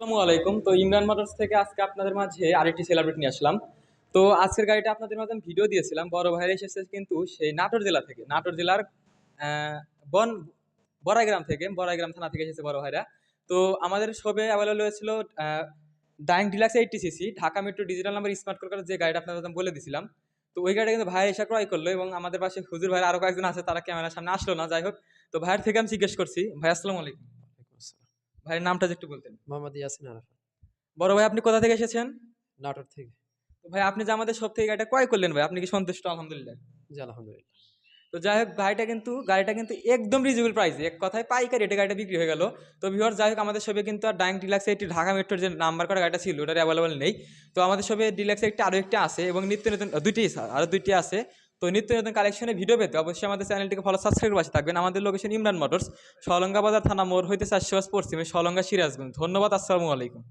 আসসালামু আলাইকুম। তো ইমরান মোটরস থেকে আজকে আপনাদের মাঝে আরেকটি সেলিব্রিটি নিয়ে আসলাম। তো আজকের গাড়িটা আপনাদের মাঝে আমি ভিডিও দিয়েছিলাম। বড় ভাইরা এসেছে কিন্তু সেই নাটোর জেলা থেকে, নাটোর জেলার আহ, বন বড়াইগ্রাম থানা থেকে এসেছে বড় ভাইরা। তো আমাদের শপে অ্যাভেলেবল হয়েছিল Dayang deluxe 80 CC Dhaka metro digital number smart card, যে গাড়িটা আপনাদের আমি বলে দিছিলাম। তো ওই গাড়িটা কিন্তু ভাই এসে ক্রয় করলো, এবং আমাদের পাশে হুজুর ভাইরা আরো কয়েকজন আছে, তারা ক্যামেরার সামনে আসলো না। যাই হোক, তো ভাইয়ের থেকে আমি জিজ্ঞেস করছি, ভাই আসসালামু আলাইকুম, ওয়ালাইকুম আসসালাম। ভাইয়ের নামটা যদি একটু বলতেন। মোহাম্মদ ইয়াসিন আরাফাত, বড় ভাই, আপনি কোথা থেকে এসেছেন? নাটোর থেকে। তো ভাই, আপনি যে আমাদের সব থেকে গাড়িটা ক্রয় করলেন ভাই, আপনি কি সন্তুষ্ট? আলহামদুলিল্লাহ। জি, আলহামদুলিল্লাহ। তো যাই হোক, গাড়িটা কিন্তু একদম রিজনেবল প্রাইসে, এক কথায় পাইকারি রেটে গাড়িটা বিক্রি হয়ে গেল। তো ভিউয়ার, যাই হোক, আমাদের শপে কিন্তু আর ডাইং ডিলাক্স এইটি ঢাকা মেট্রোর যে নাম্বার করা গাড়িটা ছিল ওটা অ্যাভেলেবল নেই। তো আমাদের শপে ডিলাক্স একটি আরও একটি আছে, এবং নিত্য নতুন দুইটি, আরও দুইটি আছে। তো নিত্য নতুন কালেকশনের ভিডিও পেতে অবশ্যই আমাদের চ্যানেলটিকে ফলো সাবস্ক্রাইব পাশে থাকবেন। আমাদের লোকেশন ইমরান মোটরস, সলঙ্গা বাজার থানা মোড় হইতে 400 পশ্চিমে, সলঙ্গা, সিরাজগঞ্জ। ধন্যবাদ। আসসালামু আলাইকুম।